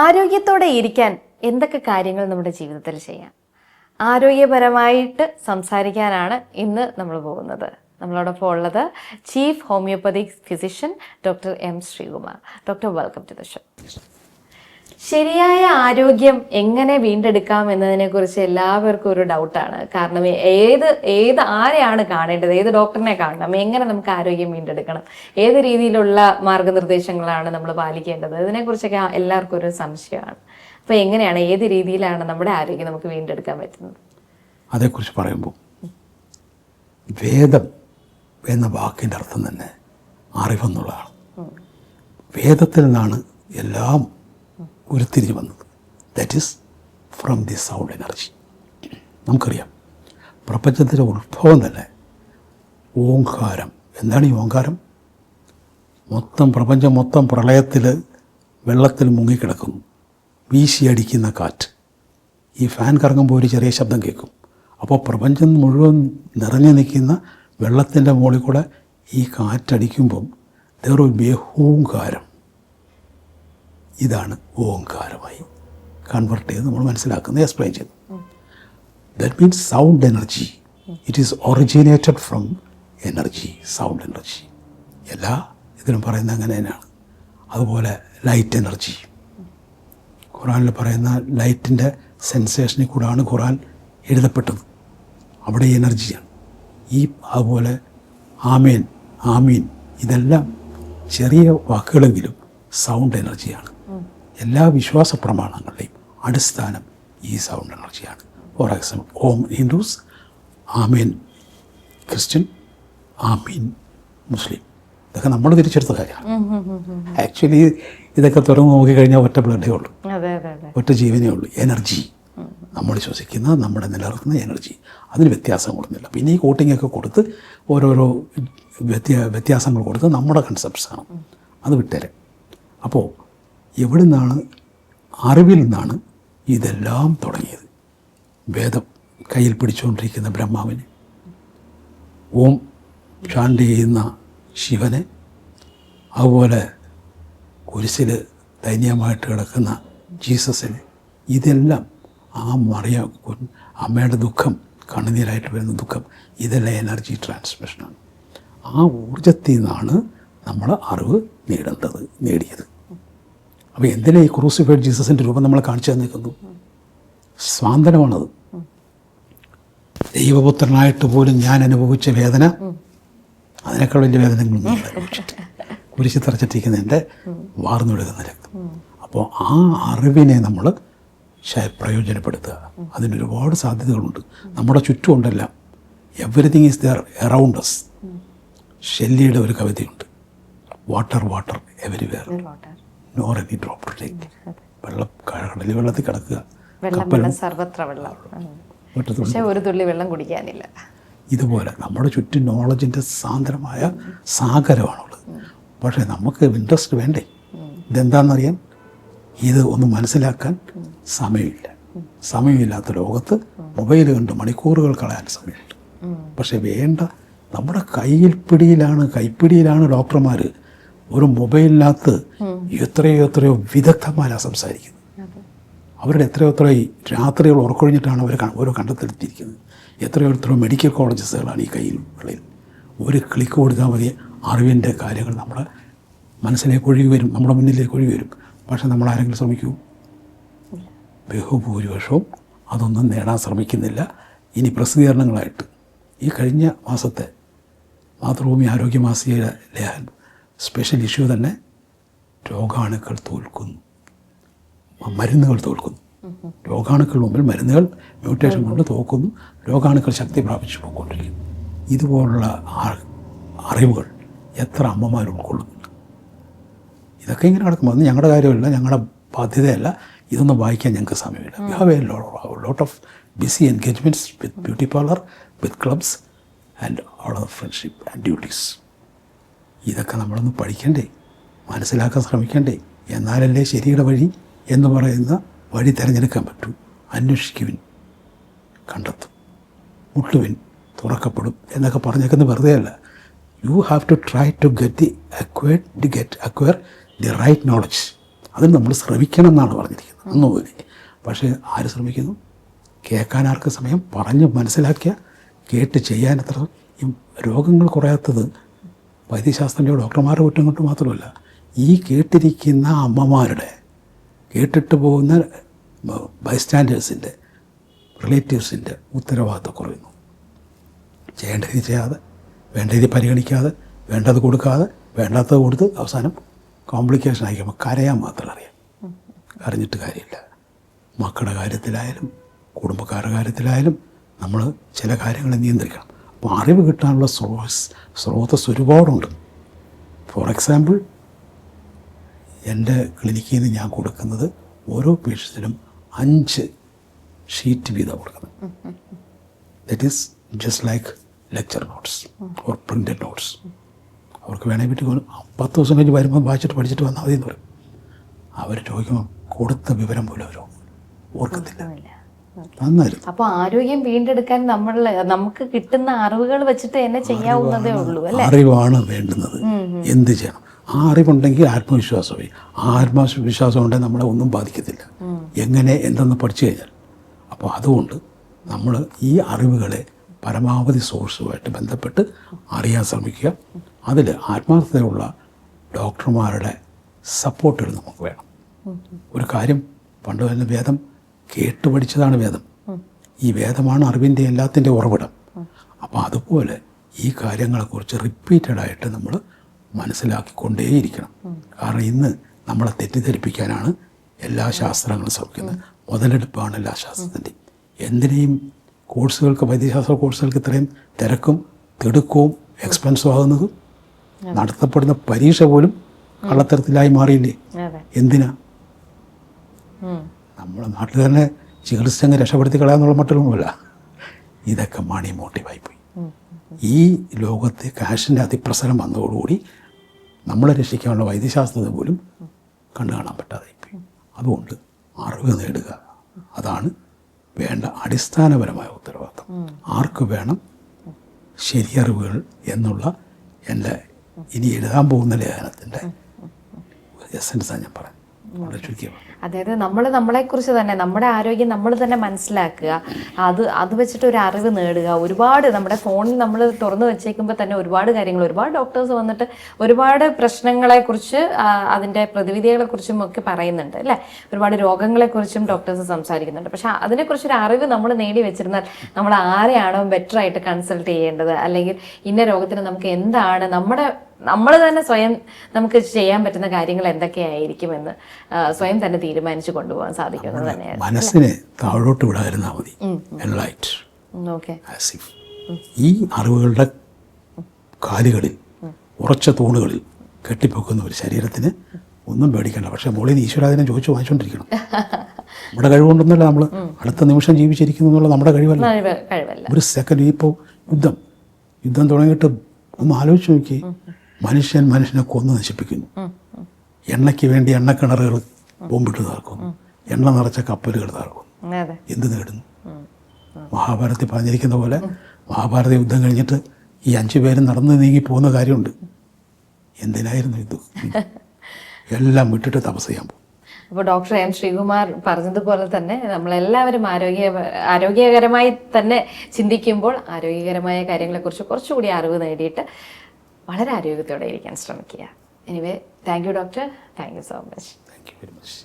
ആരോഗ്യത്തോടെ ഇരിക്കാൻ എന്തൊക്കെ കാര്യങ്ങൾ നമ്മുടെ ജീവിതത്തിൽ ചെയ്യാം? ആരോഗ്യപരമായിട്ട് സംസാരിക്കാനാണ് ഇന്ന് നമ്മൾ പോകുന്നത്. നമ്മളോടൊപ്പം ഉള്ളത് chief homoeopathic physician doctor M Sreekumar. Doctor, welcome to the show. ശരിയായ ആരോഗ്യം എങ്ങനെ വീണ്ടെടുക്കാം എന്നതിനെക്കുറിച്ച് എല്ലാവർക്കും ഒരു ഡൗട്ടാണ്. കാരണം ആരെയാണ് കാണേണ്ടത്, ഏത് ഡോക്ടറിനെ കാണണം, എങ്ങനെ നമുക്ക് ആരോഗ്യം വീണ്ടെടുക്കണം, ഏത് രീതിയിലുള്ള മാർഗനിർദ്ദേശങ്ങളാണ് നമ്മൾ പാലിക്കേണ്ടത്, ഇതിനെക്കുറിച്ചൊക്കെ എല്ലാവർക്കും ഒരു സംശയമാണ്. അപ്പോൾ എങ്ങനെയാണ്, ഏത് രീതിയിലാണ് നമ്മുടെ ആരോഗ്യം നമുക്ക് വീണ്ടെടുക്കാൻ പറ്റുന്നത്? അതേക്കുറിച്ച് പറയുമ്പോൾ വേദം എന്ന വാക്കിൻ്റെ അർത്ഥം തന്നെ അറിവെന്നുള്ളതാണ്. വേദത്തിൽ നിന്നാണ് എല്ലാം ഉരുത്തിരിഞ്ഞ് വന്നത്. That is from the sound energy. നമുക്കറിയാം പ്രപഞ്ചത്തിൻ്റെ ഉത്ഭവം തന്നെ ഓംകാരം. എന്താണ് ഈ ഓംകാരം? പ്രപഞ്ചം മൊത്തം പ്രളയത്തിൽ വെള്ളത്തിൽ മുങ്ങിക്കിടക്കുന്നു. വീശിയടിക്കുന്ന കാറ്റ്. ഈ ഫാൻ കറങ്ങുമ്പോൾ ഒരു ചെറിയ ശബ്ദം കേൾക്കും. അപ്പോൾ പ്രപഞ്ചം മുഴുവൻ നിറഞ്ഞു നിൽക്കുന്ന വെള്ളത്തിൻ്റെ മുകളിൽ കൂടെ ഈ കാറ്റടിക്കുമ്പം there will be a ഓംകാരം. ഇതാണ് ഓംകാരമായി കൺവെർട്ട് ചെയ്ത് നമ്മൾ മനസ്സിലാക്കുന്നത്, എക്സ്പ്ലെയിൻ ചെയ്തു. That means sound energy. It is originated from energy, sound energy. എല്ലാ ഇതിലും പറയുന്നത് അങ്ങനെ തന്നെയാണ്. അതുപോലെ ലൈറ്റ് എനർജി. ഖുറാനിൽ പറയുന്ന ലൈറ്റിൻ്റെ സെൻസേഷനിൽ കൂടാണ് ഖുറാൻ എഴുതപ്പെട്ടത്. അവിടെ എനർജിയാണ്. അതുപോലെ ആമേൻ, ആമീൻ, ഇതെല്ലാം ചെറിയ വാക്കുകളെങ്കിലും സൗണ്ട് എനർജിയാണ്. എല്ലാ വിശ്വാസ പ്രമാണങ്ങളുടെയും അടിസ്ഥാനം ഈ സൗണ്ട് എനർജിയാണ്. ഫോർ എക്സാമ്പിൾ, ഓം ഹിന്ദുസ്, ആമീൻ ക്രിസ്ത്യൻ, ആമീൻ മുസ്ലിം. ഇതൊക്കെ നമ്മൾ തിരിച്ചെടുത്ത കാര്യമാണ്. ആക്ച്വലി ഇതൊക്കെ തുറന്ന് നോക്കിക്കഴിഞ്ഞാൽ ഒറ്റ ബ്ലഡേ ഉള്ളൂ, ഒറ്റ ജീവനേ ഉള്ളൂ. എനർജി, നമ്മൾ ശ്വസിക്കുന്ന, നമ്മുടെ നിലനിർത്തുന്ന എനർജി. അതിന് വ്യത്യാസങ്ങളൊന്നുമില്ല. പിന്നെ ഈ കോട്ടിങ്ങൊക്കെ കൊടുത്ത് ഓരോരോ വ്യത്യാസങ്ങൾ കൊടുത്ത് നമ്മുടെ കൺസെപ്റ്റ്സാണ്, അത് വിട്ടേരെ. അപ്പോൾ എവിടെ നിന്നാണ്? അറിവിൽ നിന്നാണ് ഇതെല്ലാം തുടങ്ങിയത്. വേദം കയ്യിൽ പിടിച്ചുകൊണ്ടിരിക്കുന്ന ബ്രഹ്മാവിനെ, ഓം ചാണ്ടി ചെയ്യുന്ന ശിവനെ, അതുപോലെ കുരിശിൽ ദൈന്യമായിട്ട് കിടക്കുന്ന ജീസസിനെ, ഇതെല്ലാം ആ അമ്മയുടെ ദുഃഖം, കണ്ണുനീരായിട്ട് വരുന്ന ദുഃഖം, ഇതെല്ലാം എനർജി ട്രാൻസ്മിഷനാണ്. ആ ഊർജത്തിൽ നിന്നാണ് നമ്മൾ അറിവ് നേടിയത്. അപ്പോൾ എന്തിനാ ഈ ക്രൂസിഫൈഡ് ജീസസിൻ്റെ രൂപം നമ്മളെ കാണിച്ചു തന്നിരിക്കുന്നു? സ്വാതന്ത്ര്യമാണത്. ദൈവപുത്രനായിട്ട് പോലും ഞാൻ അനുഭവിച്ച വേദന അതിനേക്കാൾ വലിയ വേദനകളൊന്നും കുരിശി തറച്ചിട്ടിരിക്കുന്ന എൻ്റെ വാർന്നൊഴുകുന്ന രക്തം. അപ്പോൾ ആ അറിവിനെ നമ്മൾ പ്രയോജനപ്പെടുത്തുക. അതിനൊരുപാട് സാധ്യതകളുണ്ട്. നമ്മുടെ ചുറ്റുമുണ്ടെല്ലാം. Everything is there around us. ഷെല്ലിയുടെ ഒരു കവിതയുണ്ട്, water water everywhere nor any drop to take. കടലിൽ വെള്ളത്തിൽ കിടക്കുക, ഒരു തുള്ളി വെള്ളം കുടിക്കാനില്ല. ഇതുപോലെ നമ്മുടെ ചുറ്റും നോളജിൻ്റെ സാന്ദ്രമായ സാഗരമാണുള്ളത്. പക്ഷേ നമുക്ക് ഇൻട്രസ്റ്റ് വേണ്ടേ? ഇതെന്താണെന്നറിയാൻ, ഇത് ഒന്ന് മനസ്സിലാക്കാൻ സമയമില്ലാത്ത ലോകത്ത് മൊബൈൽ കണ്ട് മണിക്കൂറുകൾ കളയാൻ സമയമുണ്ട്. പക്ഷെ വേണ്ട, നമ്മുടെ കൈപ്പിടിയിലാണ് ഡോക്ടർമാർ. ഒരു മൊബൈലിനകത്ത് എത്രയോ വിദഗ്ധന്മാരാണ് സംസാരിക്കുന്നത്. അവരുടെ എത്രയോ രാത്രികൾ ഉറക്കൊഴിഞ്ഞിട്ടാണ് അവർ ഓരോ കണ്ടെത്തിയിരിക്കുന്നത്. എത്രയോ മെഡിക്കൽ കോളേജസുകളാണ് ഈ കയ്യിൽ. ഒരു ക്ലിക്ക് കൊടുത്താൽ മതി, അറിവിൻ്റെ കാര്യങ്ങൾ നമ്മുടെ മനസ്സിലേക്ക് ഒഴുകി വരും, നമ്മുടെ മുന്നിലേക്ക് ഒഴുകി വരും. പക്ഷെ നമ്മൾ ആരെങ്കിലും ശ്രമിക്കൂ? ബഹുഭൂരിപക്ഷവും അതൊന്നും നേടാൻ ശ്രമിക്കുന്നില്ല. ഇനി പ്രസിദ്ധീകരണങ്ങളായിട്ട് ഈ കഴിഞ്ഞ മാസത്തെ മാതൃഭൂമി ആരോഗ്യ മാസികയുടെ സ്പെഷ്യൽ ഇഷ്യൂ തന്നെ രോഗാണുക്കൾ തോൽക്കുന്നു, മരുന്നുകൾ തോൽക്കുന്നു. രോഗാണുക്കൾ മുമ്പിൽ മരുന്നുകൾ മ്യൂട്ടേഷൻ കൊണ്ട് തോക്കുന്നു, രോഗാണുക്കൾ ശക്തി പ്രാപിച്ചു പോയിക്കൊണ്ടിരിക്കുന്നു. ഇതുപോലുള്ള അറിവുകൾ എത്ര അമ്മമാർ ഉൾക്കൊള്ളുന്നുണ്ട്? ഇതൊക്കെ ഇങ്ങനെ നടക്കുമ്പോൾ അത് ഞങ്ങളുടെ കാര്യമല്ല, ഞങ്ങളുടെ ബാധ്യതയല്ല. ഇതൊന്നും വായിക്കാൻ ഞങ്ങൾക്ക് സമയമില്ല. We have a lot of busy engagements with beauty parlour, with clubs and all of friendship and duties. ഇതൊക്കെ നമ്മളൊന്ന് പഠിക്കണ്ടേ, മനസ്സിലാക്കാൻ ശ്രമിക്കണ്ടേ? എന്നാലല്ലേ ശരിയുടെ വഴി എന്ന് പറയുന്ന വഴി തിരഞ്ഞെടുക്കാൻ പറ്റൂ. അന്വേഷിക്കുവിൻ, കണ്ടെത്തും, മുട്ടുവിൻ, തുറക്കപ്പെടും എന്നൊക്കെ പറഞ്ഞേക്കുന്നത് വെറുതെ അല്ല. You have to try to acquire the right knowledge. അതിന് നമ്മൾ ശ്രമിക്കണം എന്നാണ് പറഞ്ഞിരിക്കുന്നത് അന്ന് പോലെ. പക്ഷേ ആര് ശ്രമിക്കുന്നു? കേൾക്കാൻ ആർക്ക് സമയം? പറഞ്ഞ് മനസ്സിലാക്കിയ കേട്ട് ചെയ്യാൻ എത്ര. ഈ രോഗങ്ങൾ കുറയാത്തത് വൈദ്യശാസ്ത്രത്തിൻ്റെ ഡോക്ടർമാരുടെ കുറ്റം കൊണ്ട് മാത്രമല്ല, ഈ കേട്ടിരിക്കുന്ന അമ്മമാരുടെ, കേട്ടിട്ട് പോകുന്ന ബൈസ്റ്റാൻഡേഴ്സിൻ്റെ, റിലേറ്റീവ്സിൻ്റെ ഉത്തരവാദിത്വം കുറയുന്നു. ചെയ്യേണ്ട രീതി ചെയ്യാതെ, വേണ്ട രീതി പരിഗണിക്കാതെ, വേണ്ടത് കൊടുക്കാതെ, വേണ്ടാത്തത് കൊടുത്ത് അവസാനം കോംപ്ലിക്കേഷൻ ആയിരിക്കുമ്പോൾ കരയാൻ മാത്രം അറിയാം. കരഞ്ഞിട്ട് കാര്യമില്ല. മക്കളുടെ കാര്യത്തിലായാലും കുടുംബക്കാരുടെ കാര്യത്തിലായാലും നമ്മൾ ചില കാര്യങ്ങൾ നിയന്ത്രിക്കണം. അപ്പോൾ അറിവ് കിട്ടാനുള്ള സ്രോതസ് ഒരുപാടുണ്ട്. ഫോർ എക്സാമ്പിൾ, എൻ്റെ ക്ലിനിക്കിൽ നിന്ന് ഞാൻ കൊടുക്കുന്നത് ഓരോ പേഷ്യൻസിനും 5 ഷീറ്റ് വീതം കൊടുക്കുന്നത്. That is just like lecture notes or printed notes. അവർക്ക് വേണമെങ്കിൽ വീട്ടിൽ 10 ദിവസം കഴിഞ്ഞ് വരുമ്പോൾ വായിച്ചിട്ട് പഠിച്ചിട്ട് വന്നാൽ മതി എന്ന് പറയും. അവർ ചോദിക്കുമ്പോൾ കൊടുത്ത വിവരം പോലും അവർ ഓർക്കത്തില്ല. നന്നായിരുന്നു. അപ്പോൾ ആരോഗ്യം വീണ്ടെടുക്കാൻ നമുക്ക് കിട്ടുന്ന അറിവുകൾ വെച്ചിട്ട് തന്നെ ചെയ്യാവുന്നതേ ഉള്ളൂ അല്ലേ? അറിവാണ് വേണ്ടുന്നത്. എന്ത് ചെയ്യണം? ആ അറിവുണ്ടെങ്കിൽ ആത്മവിശ്വാസമായി. ആ ആത്മവിശ്വാസം ഉണ്ടെങ്കിൽ നമ്മളെ ഒന്നും ബാധിക്കത്തില്ല. എങ്ങനെ എന്തെന്ന് പഠിച്ചു കഴിഞ്ഞാൽ. അപ്പോൾ അതുകൊണ്ട് നമ്മൾ ഈ അറിവുകളെ പരമാവധി സോഴ്സുമായിട്ട് ബന്ധപ്പെട്ട് അറിയാൻ ശ്രമിക്കുക. അതിൽ ആത്മാർത്ഥതയുള്ള ഡോക്ടർമാരുടെ സപ്പോർട്ടുകൾ നമുക്ക് വേണം. ഒരു കാര്യം പണ്ട് തന്നെ വേദം കേട്ട് പഠിച്ചതാണ് വേദം. ഈ വേദമാണ് അറിവിൻ്റെ എല്ലാത്തിൻ്റെ ഉറവിടം. അപ്പോൾ അതുപോലെ ഈ കാര്യങ്ങളെക്കുറിച്ച് റിപ്പീറ്റഡായിട്ട് നമ്മൾ മനസ്സിലാക്കിക്കൊണ്ടേയിരിക്കണം. കാരണം ഇന്ന് നമ്മളെ തെറ്റിദ്ധരിപ്പിക്കാനാണ് എല്ലാ ശാസ്ത്രങ്ങളും ശ്രമിക്കുന്നത്. മുതലെടുപ്പാണ് എല്ലാ ശാസ്ത്രത്തിൻ്റെയും. എന്തിനേയും കോഴ്സുകൾക്ക്, വൈദ്യശാസ്ത്ര കോഴ്സുകൾക്ക് ഇത്രയും തിരക്കും തിടുക്കവും എക്സ്പെൻസും ആകുന്നത് നടത്തപ്പെടുന്ന പരീക്ഷ പോലും കള്ളത്തരത്തിലായി മാറിയില്ലേ? എന്തിനാ? നമ്മളെ നാട്ടിൽ തന്നെ ചികിത്സങ്ങ് രക്ഷപ്പെടുത്തി കളയാന്നുള്ള മറ്റൊന്നുമല്ല. ഇതൊക്കെ മണി മോട്ടീവായിപ്പോയി. ഈ ലോകത്തെ കാഷിൻ്റെ അതിപ്രസരം വന്നതോടുകൂടി നമ്മളെ രക്ഷിക്കാനുള്ള വൈദ്യശാസ്ത്രത്തെ പോലും കണ്ടു കാണാൻ പറ്റാതായിപ്പോയി. അതുകൊണ്ട് അറിവ് നേടുക, അതാണ് വേണ്ട അടിസ്ഥാനപരമായ ഉത്തരവാദിത്വം. ആർക്ക് വേണം ശരിയറിവുകൾ എന്നുള്ള എൻ്റെ ഇനി എഴുതാൻ പോകുന്ന ലേഖനത്തിൻ്റെ എസൻസാണ് ഞാൻ പറയാം. വളരെ ചുരുക്കിയാണ്. അതായത് നമ്മളെക്കുറിച്ച് തന്നെ, നമ്മുടെ ആരോഗ്യം നമ്മൾ തന്നെ മനസ്സിലാക്കുക, അത് വെച്ചിട്ട് ഒരു അറിവ് നേടുക. ഒരുപാട് നമ്മുടെ ഫോണിൽ നമ്മൾ തുറന്നു വെച്ചേക്കുമ്പോൾ തന്നെ ഒരുപാട് കാര്യങ്ങൾ, ഒരുപാട് ഡോക്ടേഴ്സ് വന്നിട്ട് ഒരുപാട് പ്രശ്നങ്ങളെക്കുറിച്ച്, അതിൻ്റെ പ്രതിവിധികളെക്കുറിച്ചും ഒക്കെ പറയുന്നുണ്ട് അല്ലേ? ഒരുപാട് രോഗങ്ങളെക്കുറിച്ചും ഡോക്ടേഴ്സ് സംസാരിക്കുന്നുണ്ട്. പക്ഷെ അതിനെക്കുറിച്ചൊരു അറിവ് നമ്മൾ നേടി വെച്ചിരുന്നാൽ നമ്മൾ ആരെയാണോ ബെറ്റർ ആയിട്ട് കൺസൾട്ട് ചെയ്യേണ്ടത്, അല്ലെങ്കിൽ ഇന്ന രോഗത്തിന് നമുക്ക് എന്താണ് നമ്മൾ തന്നെ സ്വയം നമുക്ക് ചെയ്യാൻ പറ്റുന്ന കാര്യങ്ങൾ എന്തൊക്കെയായിരിക്കുമെന്ന് സ്വയം തന്നെ തീരുമാനിച്ചു കൊണ്ടുപോകാൻ സാധിക്കുന്നത് തന്നെയാണ്. മനസ്സിനെ താഴോട്ട് വിടാതിരുന്നാൽ മതി. ഈ അറിവുകളുടെ കാലുകളിൽ, ഉറച്ച തൂണുകളിൽ കെട്ടിപ്പൊക്കുന്ന ഒരു ശരീരത്തിന് ഒന്നും പേടിക്കണ്ട. പക്ഷെ മോളിൽ ഈശ്വരാദിനെ ചോദിച്ചു വാങ്ങിച്ചുകൊണ്ടിരിക്കണം. നമ്മുടെ കഴിവുകൊണ്ടൊന്നുമല്ല നമ്മൾ അടുത്ത നിമിഷം ജീവിച്ചിരിക്കുന്നു എന്നുള്ള നമ്മുടെ കഴിവല്ല. ഒരു സെക്കൻഡ് ഇപ്പോൾ യുദ്ധം തുടങ്ങിയിട്ട് ഒന്ന് ആലോചിച്ച് നോക്കി. മനുഷ്യനെ കൊന്നു നശിപ്പിക്കുന്നു. എണ്ണയ്ക്ക് വേണ്ടി എണ്ണക്കിണറുകൾ ബോംബിട്ട് തകർക്കുന്നു. എണ്ണ നിറച്ച കപ്പലുകൾ തകർക്കുന്നു. എന്ത് നേടുന്നു? മഹാഭാരതത്തിൽ പറഞ്ഞിരിക്കുന്ന പോലെ മഹാഭാരത യുദ്ധം കഴിഞ്ഞിട്ട് ഈ 5 പേരും നടന്നു നീങ്ങി പോകുന്ന കാര്യമുണ്ട്. എന്തിനായിരുന്നു യുദ്ധം? എല്ലാം വിട്ടിട്ട് തപസ് ചെയ്യാൻ പോകും. അപ്പോൾ ഡോക്ടർ എം ശ്രീകുമാർ പറഞ്ഞതുപോലെ തന്നെ നമ്മളെല്ലാവരും ആരോഗ്യകരമായി തന്നെ ചിന്തിക്കുമ്പോൾ ആരോഗ്യകരമായ കാര്യങ്ങളെക്കുറിച്ച് കുറച്ചുകൂടി അറിവ് നേടിയിട്ട് വളരെ ആരോഗ്യത്തോടെ ഇരിക്കാൻ ശ്രമിക്കുക. Anyway, thank you doctor. Thank you so much. Thank you very much.